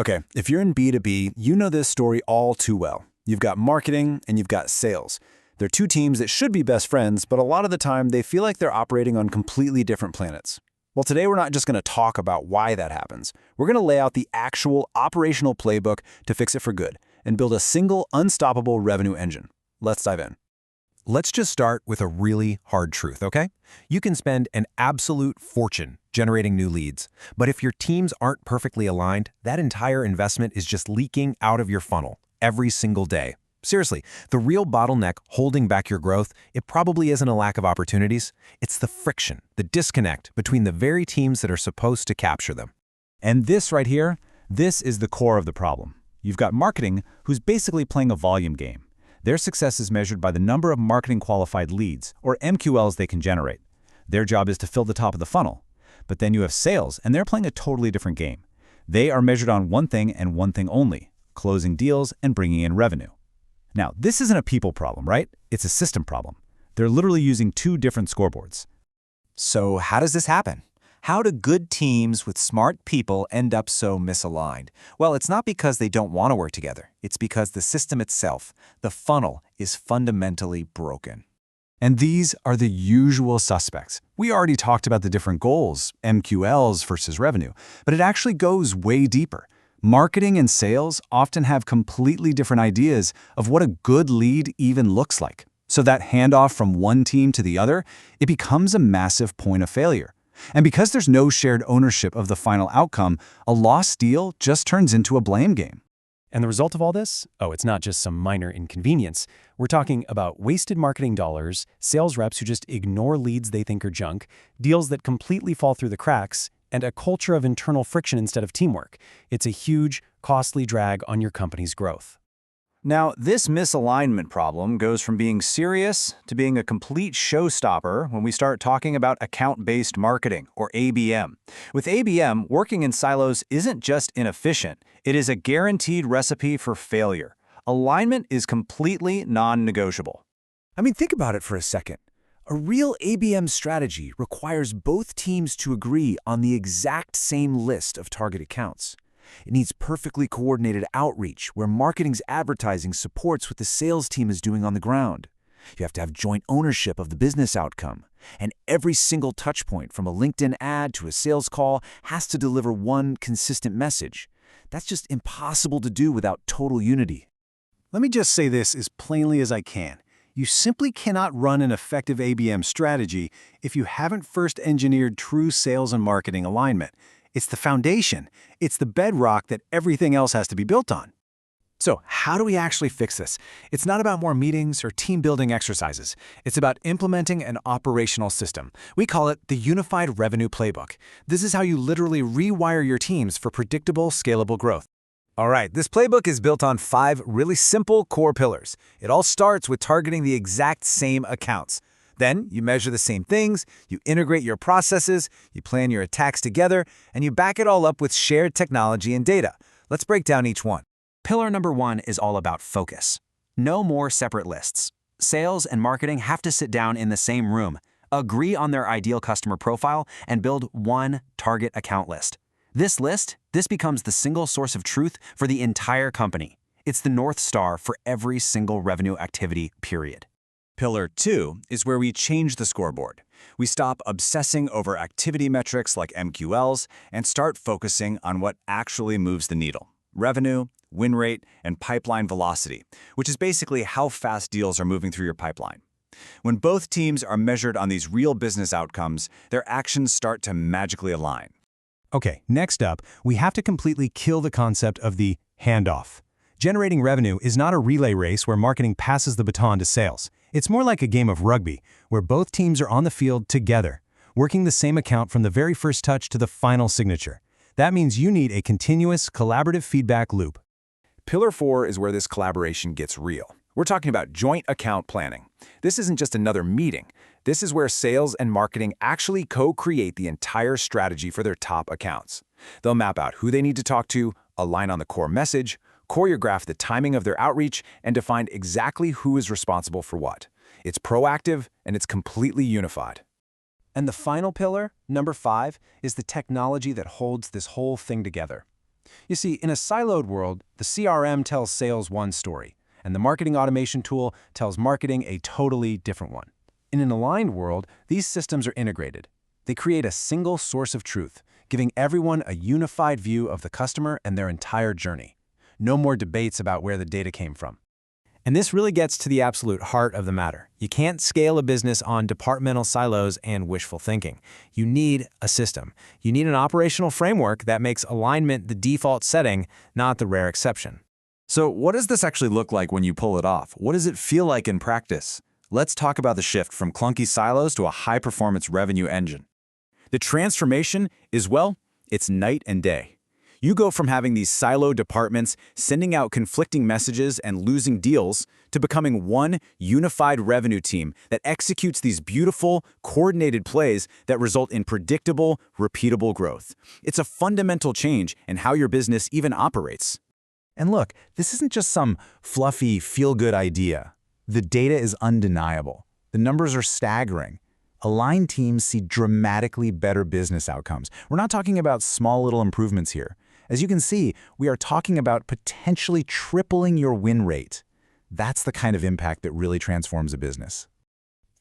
Okay, if you're in B2B, you know this story all too well. You've got marketing and you've got sales. They're two teams that should be best friends, but a lot of the time they feel like they're operating on completely different planets. Well, today we're not just going to talk about why that happens. We're going to lay out the actual operational playbook to fix it for good and build a single, unstoppable revenue engine. Let's dive in. Let's just start with a really hard truth, okay? You can spend an absolute fortune generating new leads, but if your teams aren't perfectly aligned, that entire investment is just leaking out of your funnel every single day. Seriously, the real bottleneck holding back your growth, it probably isn't a lack of opportunities. It's the friction, the disconnect between the very teams that are supposed to capture them. And this right here, this is the core of the problem. You've got marketing who's basically playing a volume game. Their success is measured by the number of marketing qualified leads, or MQLs, they can generate. Their job is to fill the top of the funnel. But then you have sales, and they're playing a totally different game. They are measured on one thing and one thing only: closing deals and bringing in revenue. Now, this isn't a people problem, right? It's a system problem. They're literally using two different scoreboards. So how does this happen? How do good teams with smart people end up so misaligned? Well, it's not because they don't want to work together. It's because the system itself, the funnel, is fundamentally broken. And these are the usual suspects. We already talked about the different goals, MQLs versus revenue, but it actually goes way deeper. Marketing and sales often have completely different ideas of what a good lead even looks like. So that handoff from one team to the other, it becomes a massive point of failure. And because there's no shared ownership of the final outcome, a lost deal just turns into a blame game. And the result of all this? Oh, it's not just some minor inconvenience. We're talking about wasted marketing dollars, sales reps who just ignore leads they think are junk, deals that completely fall through the cracks, and a culture of internal friction instead of teamwork. It's a huge, costly drag on your company's growth. Now, this misalignment problem goes from being serious to being a complete showstopper when we start talking about account-based marketing, or ABM. With ABM, working in silos isn't just inefficient, it is a guaranteed recipe for failure. Alignment is completely non-negotiable. I mean, think about it for a second. A real ABM strategy requires both teams to agree on the exact same list of target accounts. It needs perfectly coordinated outreach where marketing's advertising supports what the sales team is doing on the ground. You have to have joint ownership of the business outcome, and every single touchpoint from a LinkedIn ad to a sales call has to deliver one consistent message. That's just impossible to do without total unity. Let me just say this as plainly as I can. You simply cannot run an effective ABM strategy if you haven't first engineered true sales and marketing alignment. It's the foundation. It's the bedrock that everything else has to be built on. So, how do we actually fix this? It's not about more meetings or team-building exercises. It's about implementing an operational system. We call it the Unified Revenue Playbook. This is how you literally rewire your teams for predictable, scalable growth. All right, this playbook is built on 5 really simple core pillars. It all starts with targeting the exact same accounts. Then you measure the same things, you integrate your processes, you plan your attacks together, and you back it all up with shared technology and data. Let's break down each one. Pillar number 1 is all about focus. No more separate lists. Sales and marketing have to sit down in the same room, agree on their ideal customer profile, and build one target account list. This list, this becomes the single source of truth for the entire company. It's the North Star for every single revenue activity, period. Pillar 2 is where we change the scoreboard. We stop obsessing over activity metrics like MQLs and start focusing on what actually moves the needle: revenue, win rate, and pipeline velocity, which is basically how fast deals are moving through your pipeline. When both teams are measured on these real business outcomes, their actions start to magically align. Okay, next up, we have to completely kill the concept of the handoff. Generating revenue is not a relay race where marketing passes the baton to sales. It's more like a game of rugby, where both teams are on the field together, working the same account from the very first touch to the final signature. That means you need a continuous, collaborative feedback loop. Pillar 4 is where this collaboration gets real. We're talking about joint account planning. This isn't just another meeting. This is where sales and marketing actually co-create the entire strategy for their top accounts. They'll map out who they need to talk to, align on the core message, choreograph the timing of their outreach, and define exactly who is responsible for what. It's proactive and it's completely unified. And the final pillar, number 5, is the technology that holds this whole thing together. You see, in a siloed world, the CRM tells sales one story, and the marketing automation tool tells marketing a totally different one. In an aligned world, these systems are integrated. They create a single source of truth, giving everyone a unified view of the customer and their entire journey. No more debates about where the data came from. And this really gets to the absolute heart of the matter. You can't scale a business on departmental silos and wishful thinking. You need a system. You need an operational framework that makes alignment the default setting, not the rare exception. So what does this actually look like when you pull it off? What does it feel like in practice? Let's talk about the shift from clunky silos to a high-performance revenue engine. The transformation is, well, it's night and day. You go from having these siloed departments sending out conflicting messages and losing deals to becoming one unified revenue team that executes these beautiful, coordinated plays that result in predictable, repeatable growth. It's a fundamental change in how your business even operates. And look, this isn't just some fluffy, feel-good idea. The data is undeniable. The numbers are staggering. Aligned teams see dramatically better business outcomes. We're not talking about small little improvements here. As you can see, we are talking about potentially tripling your win rate. That's the kind of impact that really transforms a business.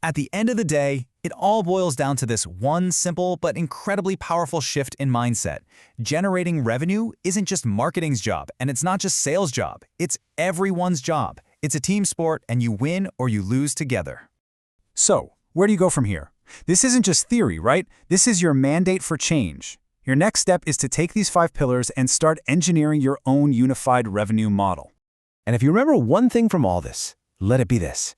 At the end of the day, it all boils down to this one simple but incredibly powerful shift in mindset. Generating revenue isn't just marketing's job, and it's not just sales' job. It's everyone's job. It's a team sport, and you win or you lose together. So, where do you go from here? This isn't just theory, right? This is your mandate for change. Your next step is to take these 5 pillars and start engineering your own unified revenue model. And if you remember one thing from all this, let it be this.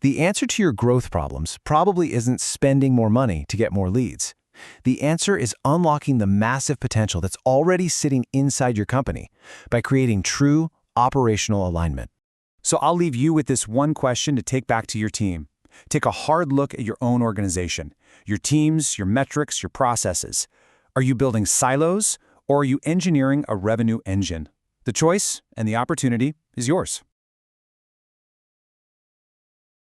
The answer to your growth problems probably isn't spending more money to get more leads. The answer is unlocking the massive potential that's already sitting inside your company by creating true operational alignment. So I'll leave you with this one question to take back to your team. Take a hard look at your own organization, your teams, your metrics, your processes. Are you building silos, or are you engineering a revenue engine? The choice and the opportunity is yours.